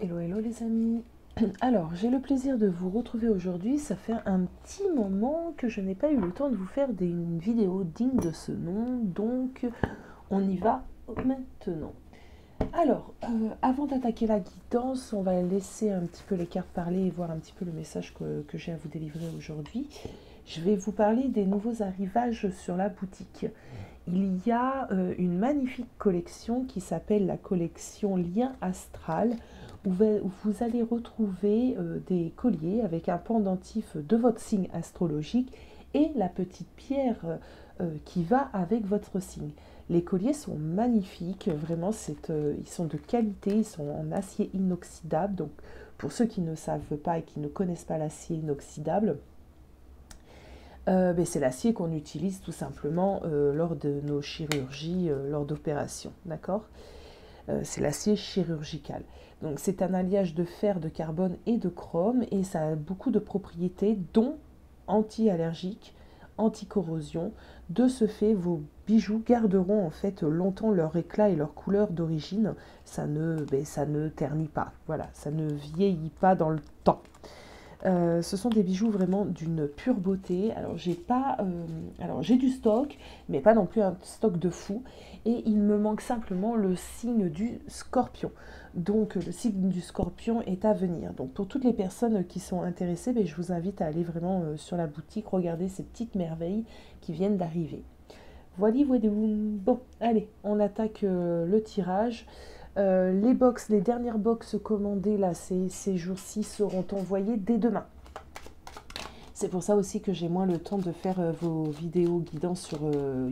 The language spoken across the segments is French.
Hello, hello les amis. Alors, j'ai le plaisir de vous retrouver aujourd'hui. Ça fait un petit moment que je n'ai pas eu le temps de vous faire une vidéo digne de ce nom. Donc, on y va maintenant. Alors, avant d'attaquer la guidance, on va laisser un petit peu les cartes parler et voir un petit peu le message que j'ai à vous délivrer aujourd'hui. Je vais vous parler des nouveaux arrivages sur la boutique. Il y a une magnifique collection qui s'appelle la collection Lien Astral, où vous allez retrouver des colliers avec un pendentif de votre signe astrologique et la petite pierre qui va avec votre signe. Les colliers sont magnifiques, vraiment, ils sont de qualité, ils sont en acier inoxydable. Donc, pour ceux qui ne savent pas et qui ne connaissent pas l'acier inoxydable, c'est l'acier qu'on utilise tout simplement lors de nos chirurgies, lors d'opérations, d'accord ? C'est l'acier chirurgical. Donc c'est un alliage de fer, de carbone et de chrome et ça a beaucoup de propriétés dont anti-allergique, anti-corrosion. De ce fait, vos bijoux garderont en fait longtemps leur éclat et leur couleur d'origine. Ça ne ternit pas, voilà, ça ne vieillit pas dans le temps. Ce sont des bijoux vraiment d'une pure beauté. Alors j'ai du stock, mais pas non plus un stock de fou. Et il me manque simplement le signe du Scorpion. Donc le signe du Scorpion est à venir. Donc pour toutes les personnes qui sont intéressées, je vous invite à aller vraiment sur la boutique, regarder ces petites merveilles qui viennent d'arriver. Voilà. Bon, allez, on attaque le tirage. Les dernières box commandées là, ces jours-ci seront envoyées dès demain. C'est pour ça aussi que j'ai moins le temps de faire vos vidéos guidance sur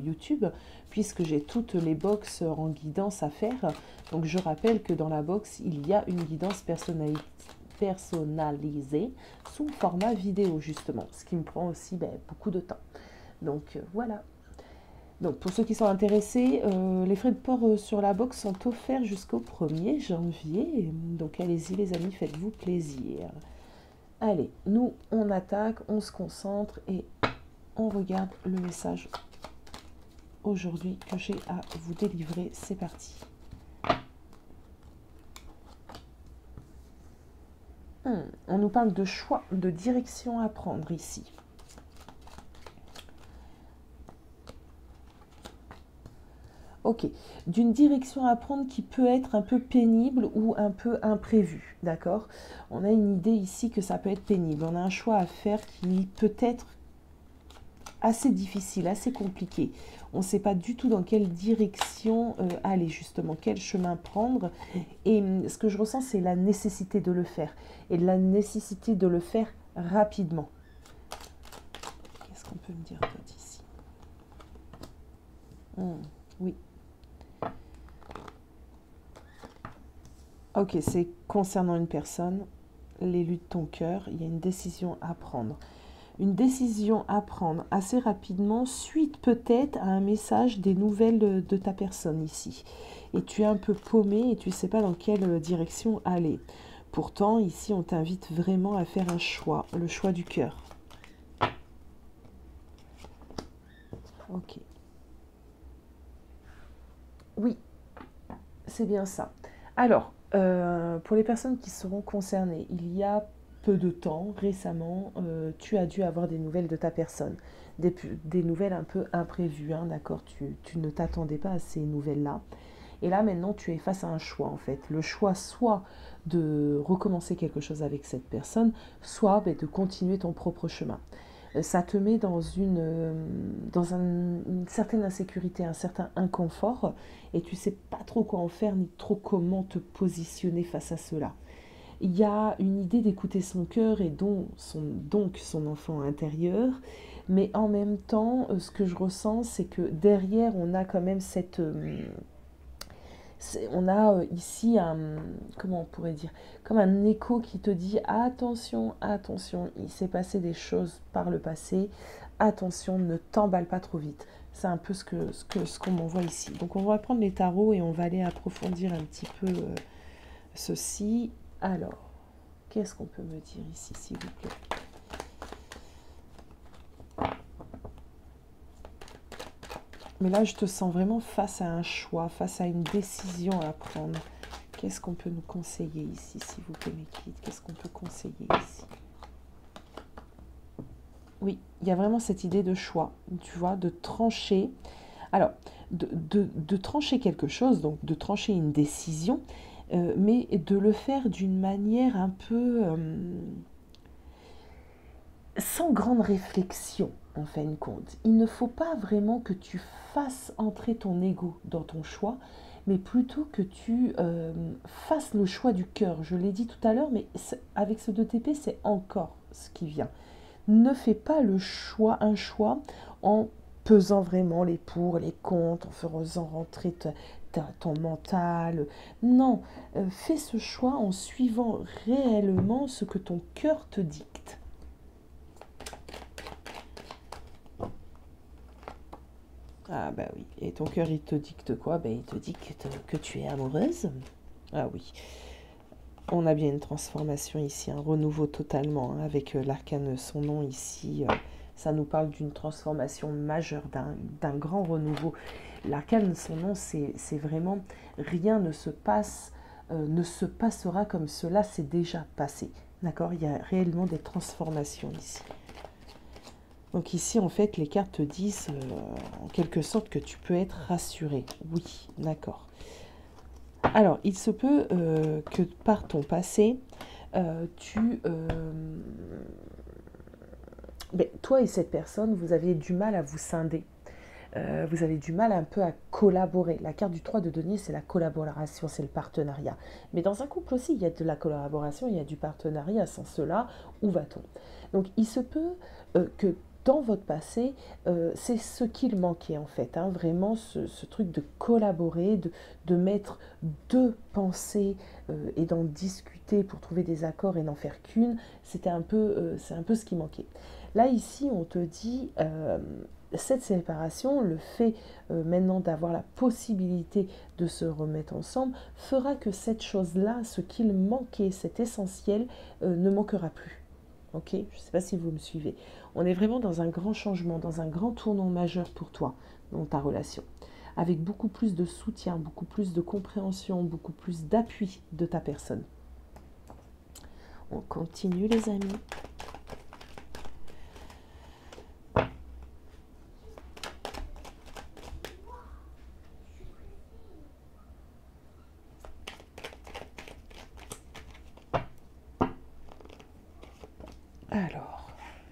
YouTube, puisque j'ai toutes les box en guidance à faire. Donc je rappelle que dans la box, il y a une guidance personnalisée sous format vidéo justement, ce qui me prend aussi beaucoup de temps. Donc voilà. Donc pour ceux qui sont intéressés, les frais de port sur la box sont offerts jusqu'au 1er janvier. Donc allez-y les amis, faites-vous plaisir. Allez, nous on attaque, on se concentre et on regarde le message aujourd'hui que j'ai à vous délivrer. C'est parti. On nous parle de choix, de direction à prendre ici. Ok, d'une direction à prendre qui peut être un peu pénible ou un peu imprévue, d'accord ? On a une idée ici que ça peut être pénible. On a un choix à faire qui peut être assez difficile, assez compliqué. On ne sait pas du tout dans quelle direction aller, justement, quel chemin prendre. Et ce que je ressens, c'est la nécessité de le faire. Et la nécessité de le faire rapidement. Qu'est-ce qu'on peut me dire d'autre ici ? Oui. Ok, c'est concernant une personne, l'élu de ton cœur, il y a une décision à prendre. Une décision à prendre assez rapidement, suite peut-être à un message des nouvelles de ta personne ici. Et tu es un peu paumé et tu ne sais pas dans quelle direction aller. Pourtant, ici, on t'invite vraiment à faire un choix, le choix du cœur. Ok. Oui, c'est bien ça. Alors, pour les personnes qui seront concernées, il y a peu de temps, récemment, tu as dû avoir des nouvelles de ta personne. Des nouvelles un peu imprévues, hein, d'accord ? Tu ne t'attendais pas à ces nouvelles-là. Et là, maintenant, tu es face à un choix, en fait. Le choix soit de recommencer quelque chose avec cette personne, soit de continuer ton propre chemin. Ça te met dans une certaine insécurité, un certain inconfort, et tu ne sais pas trop quoi en faire, ni trop comment te positionner face à cela. Il y a une idée d'écouter son cœur et donc son enfant intérieur, mais en même temps, ce que je ressens, c'est que derrière, on a quand même on a ici comment on pourrait dire, comme un écho qui te dit attention, attention, il s'est passé des choses par le passé, attention, ne t'emballe pas trop vite. C'est un peu ce qu'on m'envoie ici. Donc on va prendre les tarots et on va aller approfondir un petit peu ceci. Alors, qu'est-ce qu'on peut me dire ici, s'il vous plaît ? Mais là, je te sens vraiment face à un choix, face à une décision à prendre. Qu'est-ce qu'on peut nous conseiller ici, s'il vous plaît, mes guides? Qu'est-ce qu'on peut conseiller ici? Oui, il y a vraiment cette idée de choix, tu vois, de trancher. Alors, de trancher quelque chose, donc de trancher une décision, mais de le faire d'une manière un peu sans grande réflexion, en fin de compte. Il ne faut pas vraiment que tu fasses entrer ton ego dans ton choix, mais plutôt que tu fasses le choix du cœur. Je l'ai dit tout à l'heure, mais avec ce 2TP, c'est encore ce qui vient. Ne fais pas le choix, un choix en pesant vraiment les pour, les contre, en faisant rentrer ton mental. Non, fais ce choix en suivant réellement ce que ton cœur te dicte. Ah bah oui, et ton cœur il te dicte quoi? Ben, il te dit que tu es amoureuse. Ah oui, on a bien une transformation ici, un renouveau totalement, hein, avec l'arcane son nom ici. Ça nous parle d'une transformation majeure, d'un grand renouveau. L'arcane son nom, c'est vraiment rien ne se passe, ne se passera comme cela s'est déjà passé. D'accord? Il y a réellement des transformations ici. Donc ici, en fait, les cartes te disent en quelque sorte que tu peux être rassuré. Oui, d'accord. Alors, il se peut que par ton passé, toi et cette personne, vous aviez du mal à vous scinder. Vous avez du mal un peu à collaborer. La carte du 3 de denier, c'est la collaboration, c'est le partenariat. Mais dans un couple aussi, il y a de la collaboration, il y a du partenariat. Sans cela, où va-t-on? Donc, il se peut que dans votre passé, c'est ce qu'il manquait en fait, hein, vraiment ce truc de collaborer, de mettre deux pensées et d'en discuter pour trouver des accords et n'en faire qu'une, c'est un peu ce qui manquait. Là ici, on te dit, cette séparation, le fait maintenant d'avoir la possibilité de se remettre ensemble, fera que cette chose-là, ce qu'il manquait, cet essentiel, ne manquera plus. Ok, je ne sais pas si vous me suivez. On est vraiment dans un grand changement, dans un grand tournant majeur pour toi, dans ta relation. Avec beaucoup plus de soutien, beaucoup plus de compréhension, beaucoup plus d'appui de ta personne. On continue les amis. Alors,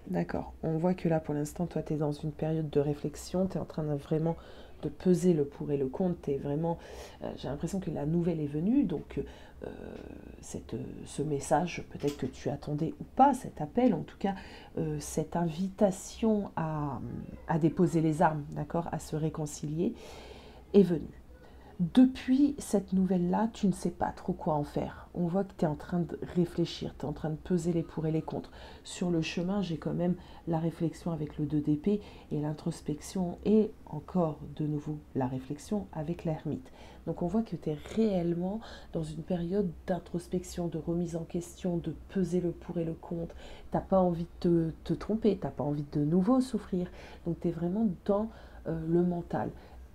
d'accord, on voit que là pour l'instant, toi tu es dans une période de réflexion, tu es en train de vraiment de peser le pour et le contre, t'es vraiment, j'ai l'impression que la nouvelle est venue, donc ce message, peut-être que tu attendais ou pas, cet appel, en tout cas, cette invitation à déposer les armes, d'accord, à se réconcilier, est venue. Depuis cette nouvelle-là, tu ne sais pas trop quoi en faire. On voit que tu es en train de réfléchir, tu es en train de peser les pour et les contre. Sur le chemin, j'ai quand même la réflexion avec le 2 d'épée et l'introspection et encore de nouveau la réflexion avec l'ermite. Donc on voit que tu es réellement dans une période d'introspection, de remise en question, de peser le pour et le contre. Tu n'as pas envie de te tromper, tu n'as pas envie de nouveau souffrir. Donc tu es vraiment dans le mental.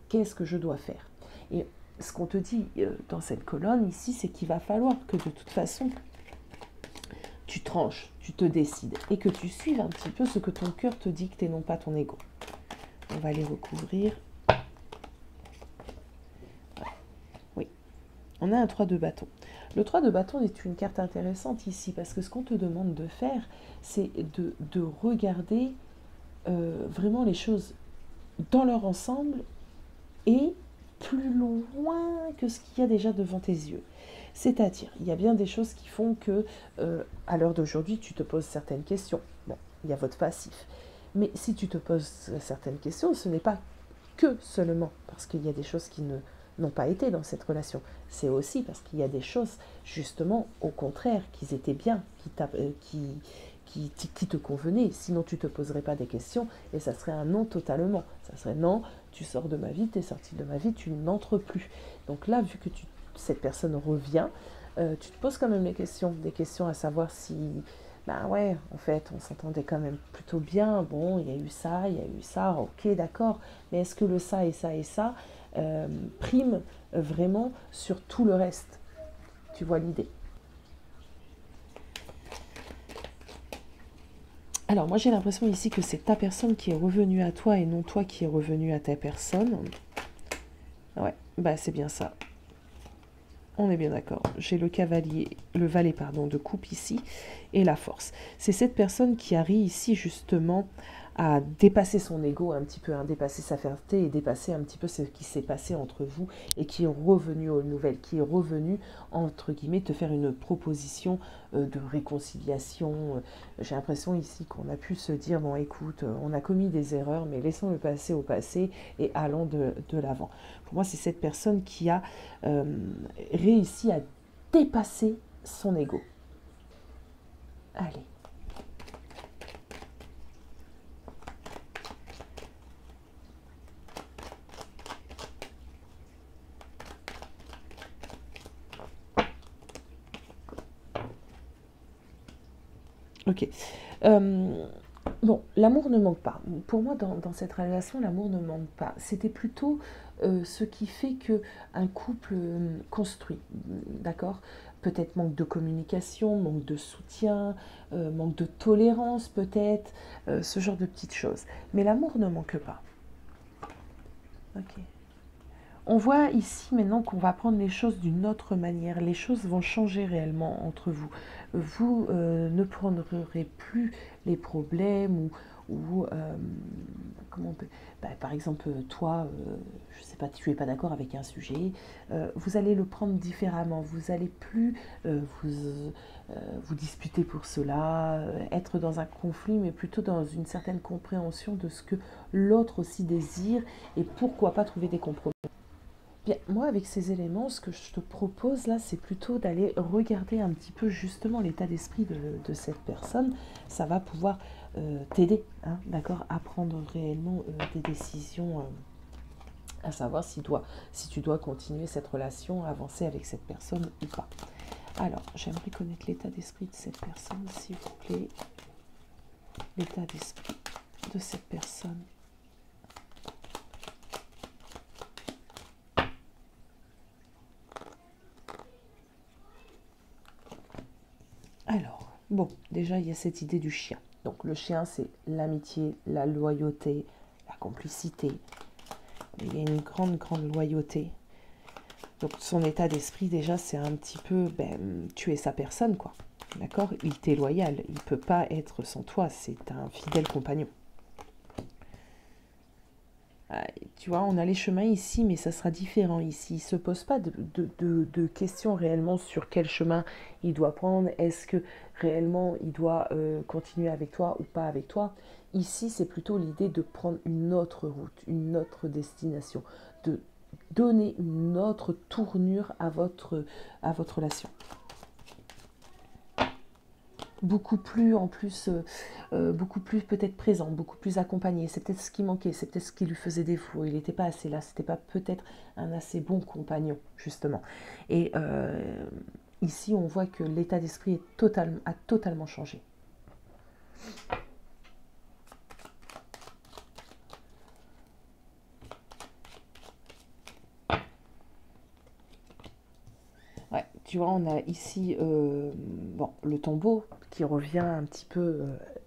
Qu'est-ce que je dois faire? Et ce qu'on te dit dans cette colonne ici, c'est qu'il va falloir que de toute façon, tu tranches, tu te décides et que tu suives un petit peu ce que ton cœur te dicte et non pas ton ego. On va les recouvrir. Oui, on a un 3 de bâton. Le 3 de bâton est une carte intéressante ici parce que ce qu'on te demande de faire, c'est de regarder vraiment les choses dans leur ensemble et plus loin que ce qu'il y a déjà devant tes yeux. C'est-à-dire, il y a bien des choses qui font que, à l'heure d'aujourd'hui, tu te poses certaines questions. Bon, il y a votre passif. Mais si tu te poses certaines questions, ce n'est pas que seulement parce qu'il y a des choses qui n'ont pas été dans cette relation. C'est aussi parce qu'il y a des choses, justement, au contraire, qui étaient bien, qui te convenaient. Sinon, tu ne te poserais pas des questions et ça serait un non totalement. Ça serait non, tu sors de ma vie, tu es sorti de ma vie, tu n'entres plus. Donc là, vu que cette personne revient, tu te poses quand même des questions à savoir si, ben ouais, en fait, on s'entendait quand même plutôt bien, bon, il y a eu ça, ok, d'accord, mais est-ce que le ça et ça et ça prime vraiment sur tout le reste? Tu vois l'idée? Alors, moi, j'ai l'impression ici que c'est ta personne qui est revenue à toi et non toi qui est revenu à ta personne. Ouais, bah c'est bien ça. On est bien d'accord. J'ai le cavalier, le valet, pardon, de coupe ici et la force. C'est cette personne qui arrive ici justement à dépasser son ego un petit peu, hein, dépasser sa fierté et dépasser un petit peu ce qui s'est passé entre vous et qui est revenu aux nouvelles, qui est revenu, entre guillemets, te faire une proposition de réconciliation. J'ai l'impression ici qu'on a pu se dire, bon écoute, on a commis des erreurs, mais laissons le passé au passé et allons de l'avant. Pour moi, c'est cette personne qui a réussi à dépasser son ego. Allez. Ok. Bon, l'amour ne manque pas. Pour moi, dans cette relation, l'amour ne manque pas. C'était plutôt ce qui fait que un couple construit, d'accord? Peut-être manque de communication, manque de soutien, manque de tolérance peut-être, ce genre de petites choses. Mais l'amour ne manque pas. Ok. On voit ici maintenant qu'on va prendre les choses d'une autre manière. Les choses vont changer réellement entre vous. Vous ne prendrez plus les problèmes ou comment on peut... Bah, par exemple, toi, je ne sais pas, tu n'es pas d'accord avec un sujet, vous allez le prendre différemment. Vous n'allez plus vous disputer pour cela, être dans un conflit, mais plutôt dans une certaine compréhension de ce que l'autre aussi désire et pourquoi pas trouver des compromis. Bien, moi, avec ces éléments, ce que je te propose là, c'est plutôt d'aller regarder un petit peu justement l'état d'esprit de cette personne. Ça va pouvoir t'aider, hein, d'accord, à prendre réellement des décisions, à savoir si tu dois continuer cette relation, avancer avec cette personne ou pas. Alors, j'aimerais connaître l'état d'esprit de cette personne, s'il vous plaît. L'état d'esprit de cette personne. Alors, bon, déjà, il y a cette idée du chien. Donc, le chien, c'est l'amitié, la loyauté, la complicité. Il y a une grande, grande loyauté. Donc, son état d'esprit, déjà, c'est un petit peu, tu es sa personne, quoi. D'accord? Il t'est loyal. Il ne peut pas être sans toi. C'est un fidèle compagnon. Tu vois, on a les chemins ici, mais ça sera différent ici. Il ne se pose pas de questions réellement sur quel chemin il doit prendre. Est-ce que réellement il doit continuer avec toi ou pas avec toi? Ici, c'est plutôt l'idée de prendre une autre route, une autre destination, de donner une autre tournure à votre relation. Beaucoup plus en plus, beaucoup plus peut-être présent, beaucoup plus accompagné. C'est peut-être ce qui manquait, c'est peut-être ce qui lui faisait défaut. Il n'était pas assez là, c'était pas peut-être un assez bon compagnon, justement. Et ici, on voit que l'état d'esprit a totalement changé. Ouais, tu vois, on a ici bon, le tombeau qui revient un petit peu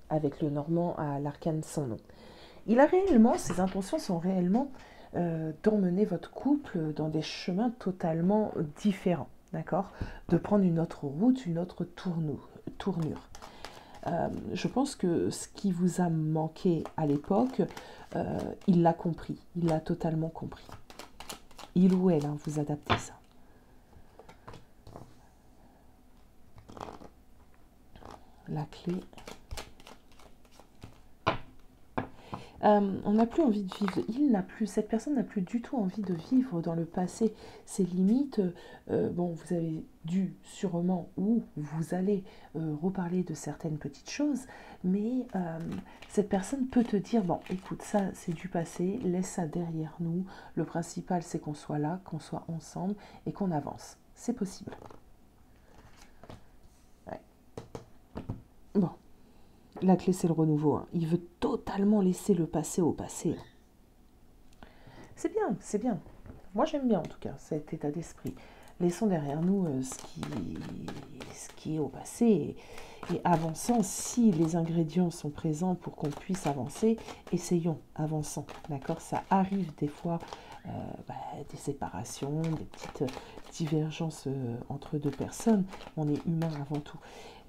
avec le normand à l'arcane sans nom. Il a réellement, ses intentions sont réellement d'emmener votre couple dans des chemins totalement différents, d'accord? De prendre une autre route, une autre tournure. Je pense que ce qui vous a manqué à l'époque, il l'a compris, il l'a totalement compris. Il ou elle, hein, vous adaptez ça. La clé. On n'a plus envie de vivre, cette personne n'a plus du tout envie de vivre dans le passé. Ses limites, bon, vous avez dû sûrement, ou vous allez reparler de certaines petites choses, mais cette personne peut te dire, bon, écoute, ça c'est du passé, laisse ça derrière nous, le principal c'est qu'on soit là, qu'on soit ensemble et qu'on avance. C'est possible. Ouais. Bon. La clé, c'est le renouveau. Hein. Il veut totalement laisser le passé au passé. C'est bien, c'est bien. Moi, j'aime bien, en tout cas, cet état d'esprit. laissons derrière nous ce qui est au passé et avançons. Si les ingrédients sont présents pour qu'on puisse avancer, essayons, avançons, d'accord? Ça arrive des fois, des séparations, des petites divergences entre deux personnes. On est humain avant tout.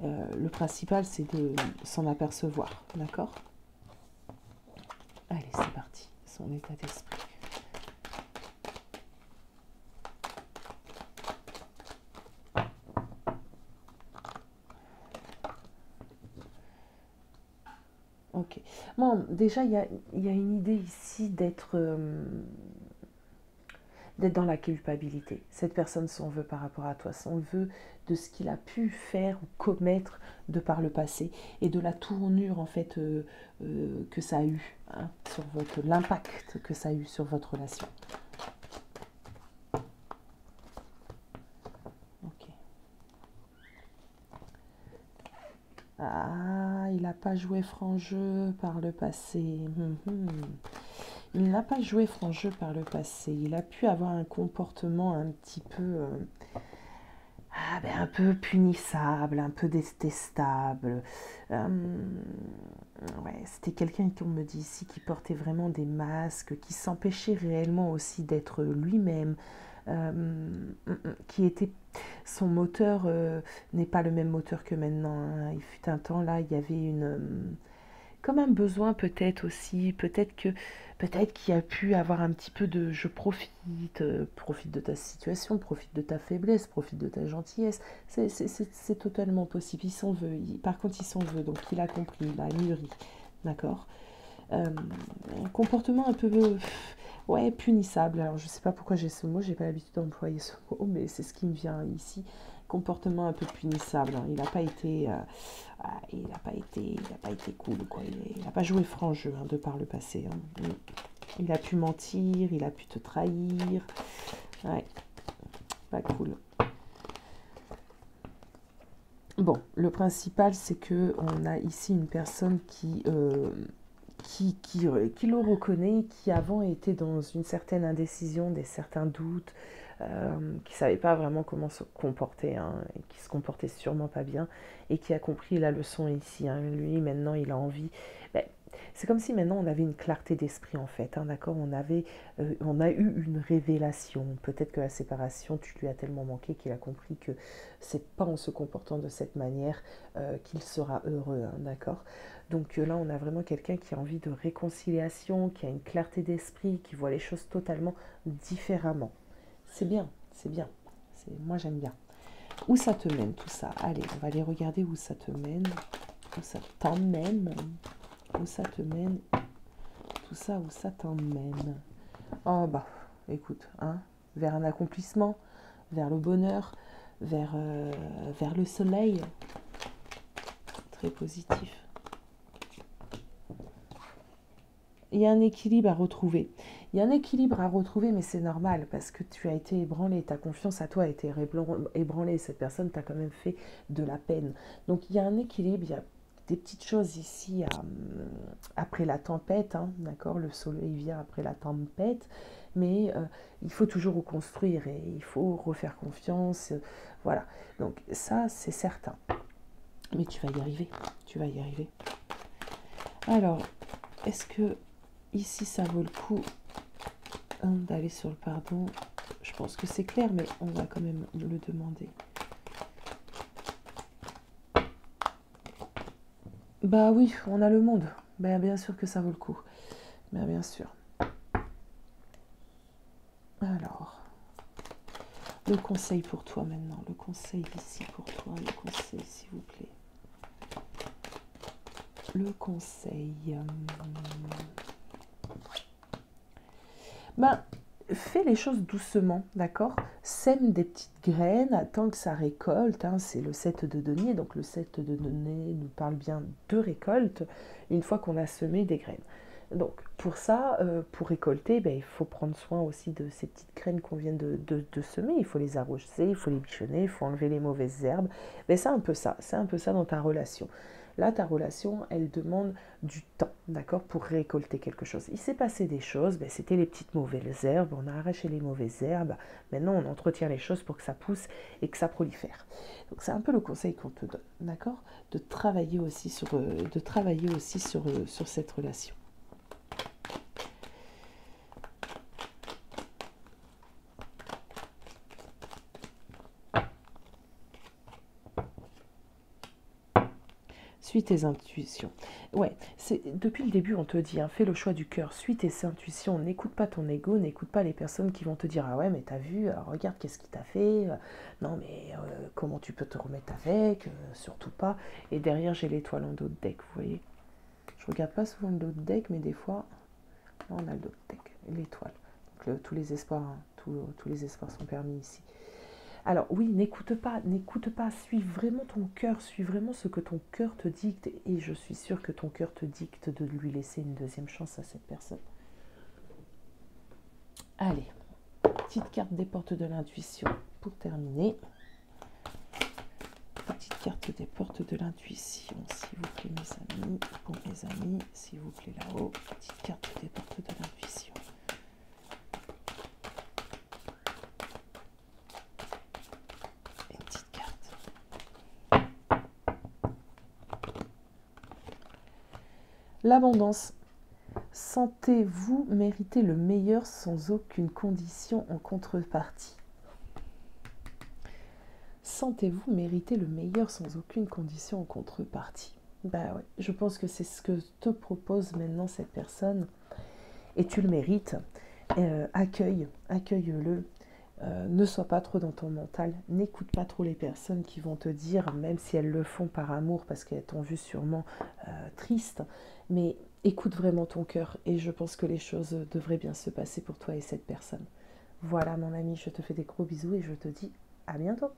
Le principal, c'est de s'en apercevoir, d'accord? Allez, c'est parti, son état d'esprit. Ok. Bon, déjà, il y a une idée ici d'être dans la culpabilité. Cette personne s'en veut par rapport à toi, s'en veut de ce qu'il a pu faire ou commettre de par le passé et de la tournure en fait que ça a eu hein, sur l'impact que ça a eu sur votre relation. Ok. Ah, il n'a pas joué franc jeu par le passé. Il n'a pas joué franc jeu par le passé. Il a pu avoir un comportement un petit peu un peu punissable, un peu détestable. Ouais, c'était quelqu'un qu'on me dit ici qui portait vraiment des masques, qui s'empêchait réellement aussi d'être lui-même, qui était son moteur n'est pas le même moteur que maintenant. Hein. Il fut un temps là, il y avait comme un besoin peut-être aussi, peut-être qu'il a pu avoir un petit peu de je profite, profite de ta situation, profite de ta faiblesse, profite de ta gentillesse. C'est totalement possible. Il s'en veut. Par contre, il s'en veut. Donc, il a compris, il a mûri. D'accord un comportement un peu ouais, punissable. Alors, je ne sais pas pourquoi j'ai ce mot, j'ai pas l'habitude d'employer ce mot, mais c'est ce qui me vient ici. Comportement un peu punissable. Hein. Il n'a pas été, il a pas été cool, quoi. Il n'a pas joué franc jeu hein, de par le passé. Hein. Il a pu mentir, il a pu te trahir. Ouais, pas cool. Bon, le principal, c'est que on a ici une personne qui le reconnaît, qui avant était dans une certaine indécision, des certains doutes, qui ne savait pas vraiment comment se comporter, hein, et qui se comportait sûrement pas bien, et qui a compris la leçon ici. Hein. Lui, maintenant, il a envie... Ben, c'est comme si maintenant on avait une clarté d'esprit en fait, hein, d'accord on a eu une révélation. Peut-être que la séparation, tu lui as tellement manqué qu'il a compris que c'est pas en se comportant de cette manière qu'il sera heureux, hein, d'accord donc là, on a vraiment quelqu'un qui a envie de réconciliation, qui a une clarté d'esprit, qui voit les choses totalement différemment. C'est bien, c'est bien. Moi, j'aime bien. Où ça te mène tout ça? Allez, on va aller regarder où ça te mène. Où ça t'emmène. Où ça te mène. Tout ça, où ça t'emmène. Oh bah, écoute, hein, vers un accomplissement, vers le bonheur, vers le soleil. Très positif. Il y a un équilibre à retrouver. Il y a un équilibre à retrouver, mais c'est normal parce que tu as été ébranlé, ta confiance à toi a été ébranlée. Cette personne t'a quand même fait de la peine. Donc il y a un équilibre, il y a des petites choses ici après la tempête, hein, d'accord? Le soleil vient après la tempête, mais il faut toujours reconstruire et il faut refaire confiance. Voilà, donc ça c'est certain. Mais tu vas y arriver, tu vas y arriver. Alors, est-ce que ici, ça vaut le coup d'aller sur le pardon. Je pense que c'est clair, mais on va quand même le demander. Bah oui, on a le monde. Bah, bien sûr que ça vaut le coup. Bah, bien sûr. Alors, le conseil pour toi maintenant. Le conseil ici pour toi. Le conseil, s'il vous plaît. Le conseil. Ben, fais les choses doucement, d'accord? Sème des petites graines, attends que ça récolte. Hein, c'est le 7 de denier, donc le 7 de denier nous parle bien de récolte, une fois qu'on a semé des graines. Donc, pour ça, pour récolter, ben, il faut prendre soin aussi de ces petites graines qu'on vient de semer. Il faut les arroser, il faut les bichonner, il faut enlever les mauvaises herbes. Mais c'est un peu ça, c'est un peu ça dans ta relation. Là, ta relation, elle demande du temps, d'accord, pour récolter quelque chose. Il s'est passé des choses, ben, c'était les petites mauvaises herbes, on a arraché les mauvaises herbes. Maintenant, on entretient les choses pour que ça pousse et que ça prolifère. Donc, c'est un peu le conseil qu'on te donne, d'accord, de travailler aussi sur cette relation. Suis tes intuitions. Ouais, depuis le début, on te dit, hein, fais le choix du cœur, suis tes intuitions, n'écoute pas ton ego, n'écoute pas les personnes qui vont te dire, ah ouais, mais t'as vu, regarde qu'est-ce qu'il t'a fait, non mais comment tu peux te remettre avec, surtout pas. Et derrière, j'ai l'étoile en dos de deck, vous voyez. Je regarde pas souvent le dos de deck, mais des fois, là, on a le dos de deck, l'étoile. Donc tous les espoirs, hein, tous les espoirs sont permis ici. Alors oui, n'écoute pas, suis vraiment ton cœur, suis vraiment ce que ton cœur te dicte, et je suis sûre que ton cœur te dicte de lui laisser une deuxième chance à cette personne. Allez, petite carte des portes de l'intuition pour terminer. Petite carte des portes de l'intuition, s'il vous plaît mes amis, pour mes amis, s'il vous plaît là-haut, petite carte des portes de l'intuition. L'abondance. Sentez-vous mériter le meilleur sans aucune condition en contrepartie. Sentez-vous mériter le meilleur sans aucune condition en contrepartie. Ben ouais, je pense que c'est ce que te propose maintenant cette personne. Et tu le mérites. Accueille-le. Ne sois pas trop dans ton mental. N'écoute pas trop les personnes qui vont te dire, même si elles le font par amour, parce qu'elles t'ont vu sûrement triste, mais écoute vraiment ton cœur, et je pense que les choses devraient bien se passer pour toi et cette personne. Voilà mon ami, je te fais des gros bisous et je te dis à bientôt.